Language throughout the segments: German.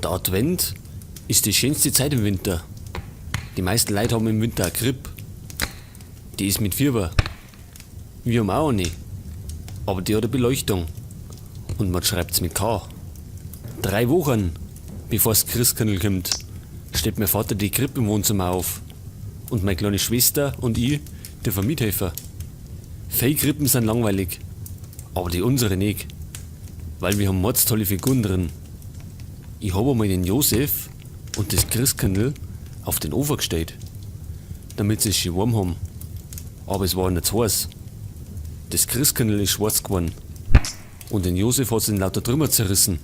Der Advent ist die schönste Zeit im Winter. Die meisten Leute haben im Winter eine Grippe. Die ist mit Fieber. Wir haben auch eine. Aber die hat eine Beleuchtung. Und man schreibt's mit K. 3 Wochen, bevor das Christkindl kommt, stellt mein Vater die Krippe im Wohnzimmer auf. Und meine kleine Schwester und ich dürfen mithelfen. Viele Krippen sind langweilig. Aber die unsere nicht. Weil wir haben tolle Figuren drin. Ich habe einmal den Josef und das Christkindl auf den Ofen gestellt, damit sie es schön warm haben. Aber es war nicht zu heiß. Das Christkindl ist schwarz geworden und den Josef hat es in lauter Trümmer zerrissen.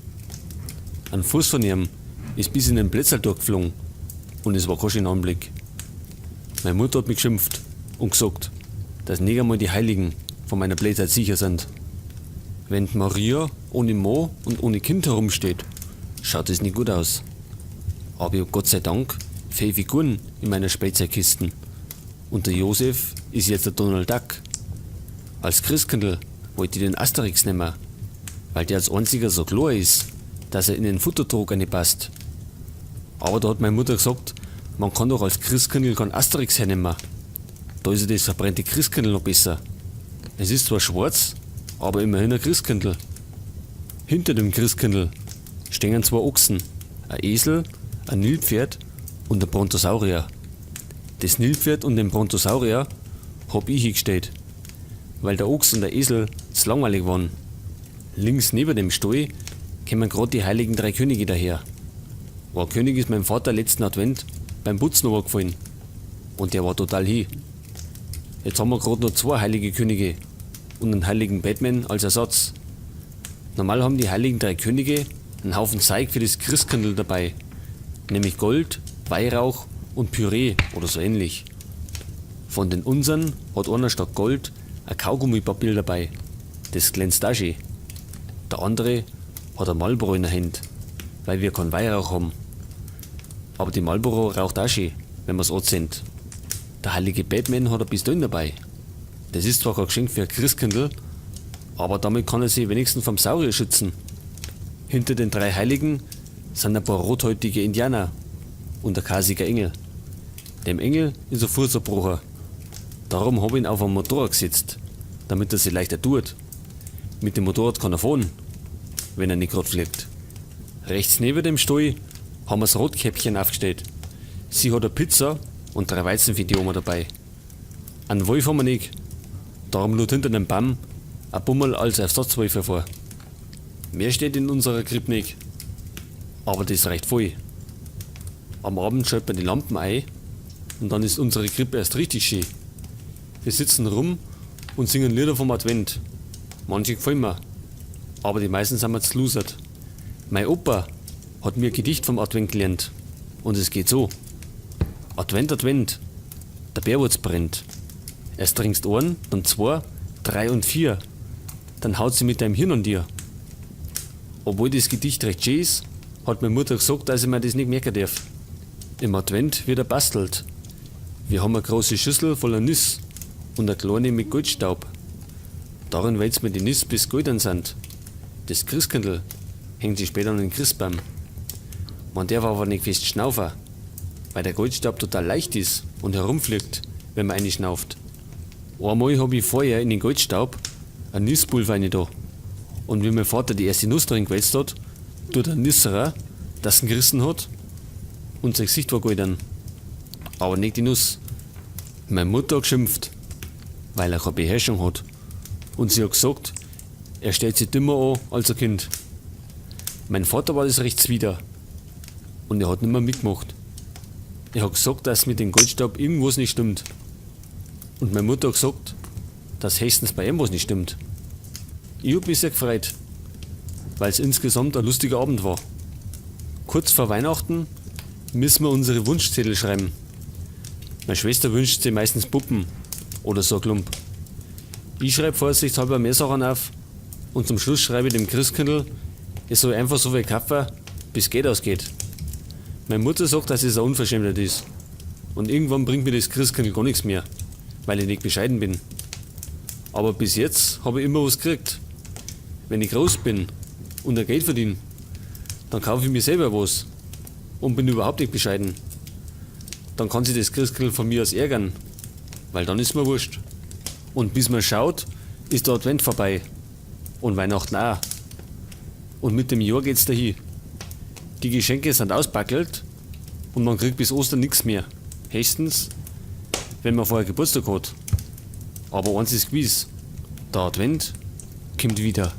Ein Fuß von ihm ist bis in den Plätzl durchgeflogen und es war kein schöner Anblick. Meine Mutter hat mich geschimpft und gesagt, dass nicht einmal die Heiligen von meiner Blödheit sicher sind. Wenn die Maria ohne Mann und ohne Kind herumsteht, schaut es nicht gut aus. Aber ich hab Gott sei Dank viele Figuren in meiner Spielzeugkisten. Und der Josef ist jetzt der Donald Duck. Als Christkindl wollte ich den Asterix nehmen, weil der als einziger so klar ist, dass er in den Futtertrog passt. Aber da hat meine Mutter gesagt, man kann doch als Christkindl keinen Asterix hernehmen. Da ist ja das verbrannte Christkindl noch besser. Es ist zwar schwarz, aber immerhin ein Christkindl. Hinter dem Christkindl stehen 2 Ochsen, ein Esel, ein Nilpferd und ein Brontosaurier. Das Nilpferd und den Brontosaurier hab ich hingestellt, weil der Ochs und der Esel zu langweilig waren. Links neben dem Stall kommen gerade die heiligen 3 Könige daher. Ein König ist meinem Vater letzten Advent beim Putzen runtergefallen und der war total hin. Jetzt haben wir gerade noch 2 heilige Könige und einen heiligen Batman als Ersatz. Normal haben die heiligen 3 Könige einen Haufen Zeug für das Christkindl dabei, nämlich Gold, Weihrauch und Püree oder so ähnlich. Von den unseren hat einer statt Gold ein Kaugummipapier dabei, das glänzt auch schön. Der andere hat ein Marlboro in der Hand, weil wir keinen Weihrauch haben. Aber die Marlboro raucht auch schön, wenn man es anzündet. Der heilige Batman hat ein Pistole dabei. Das ist zwar kein Geschenk für ein Christkindl, aber damit kann er sich wenigstens vom Saurier schützen. Hinter den 3 Heiligen sind ein paar rothäutige Indianer und ein kasiger Engel. Dem Engel ist ein Fuß zerbrochen. Darum habe ich ihn auf ein Motorrad gesetzt, damit er sich leichter tut. Mit dem Motorrad kann er fahren, wenn er nicht gerade fliegt. Rechts neben dem Stall haben wir das Rotkäppchen aufgestellt. Sie hat eine Pizza und 3 Weizen für die Oma dabei. Einen Wolf haben wir nicht, darum lud hinter dem Baum ein Bummel als Ersatzwolf hervor. Mehr steht in unserer Krippe nicht, aber das reicht voll. Am Abend schalten wir die Lampen ein und dann ist unsere Krippe erst richtig schön. Wir sitzen rum und singen Lieder vom Advent. Manche gefallen mir, aber die meisten sind mir zu lusert. Mein Opa hat mir ein Gedicht vom Advent gelernt und es geht so. Advent, Advent, der Bärwurz brennt. Erst trinkst 1, dann 2, 3 und 4, dann haut sie mit deinem Hirn an dir. Obwohl das Gedicht recht schön ist, hat meine Mutter gesagt, dass ich mir das nicht merken darf. Im Advent wird bastelt. Wir haben eine große Schüssel voller Nüsse und eine kleine mit Goldstaub. Darin wälzen wir die Nüsse bis golden sind. Das Christkindl hängt sich später an den Christbaum. Man darf aber nicht fest schnaufen, weil der Goldstaub total leicht ist und herumfliegt, wenn man eine schnauft. Einmal habe ich vorher in den Goldstaub ein Nusspulver rein da. Und wie mein Vater die erste Nuss drin gewälzt hat, tut ein Nüsserer, das ihn gerissen hat und sein Gesicht war golden. Aber nicht die Nuss. Meine Mutter hat geschimpft, weil er keine Beherrschung hat. Und sie hat gesagt, er stellt sich dümmer an als ein Kind. Mein Vater war das recht zuwider und er hat nicht mehr mitgemacht. Er hat gesagt, dass mit dem Goldstaub irgendwas nicht stimmt. Und meine Mutter hat gesagt, dass höchstens bei ihm was nicht stimmt. Ich hab mich sehr gefreut, weil es insgesamt ein lustiger Abend war. Kurz vor Weihnachten müssen wir unsere Wunschzettel schreiben. Meine Schwester wünscht sich meistens Puppen oder so ein Klump. Ich schreibe vorsichtshalber mehr Sachen auf und zum Schluss schreibe ich dem Christkindl, es soll einfach so viel kaufen, bis Geld ausgeht. Meine Mutter sagt, dass es eine Unverschämtheit ist. Und irgendwann bringt mir das Christkindl gar nichts mehr, weil ich nicht bescheiden bin. Aber bis jetzt habe ich immer was gekriegt. Wenn ich groß bin und ein Geld verdiene, Dann kaufe ich mir selber was. Und bin überhaupt nicht bescheiden. Dann kann sich das Christkindl von mir aus ärgern. Weil dann ist mir wurscht. Und bis man schaut, ist der Advent vorbei. Und Weihnachten auch. Und mit dem Jahr geht's dahin. Die Geschenke sind auspackelt und man kriegt bis Ostern nichts mehr. Höchstens, wenn man vorher Geburtstag hat. Aber eins ist gewiss, der Advent kommt wieder.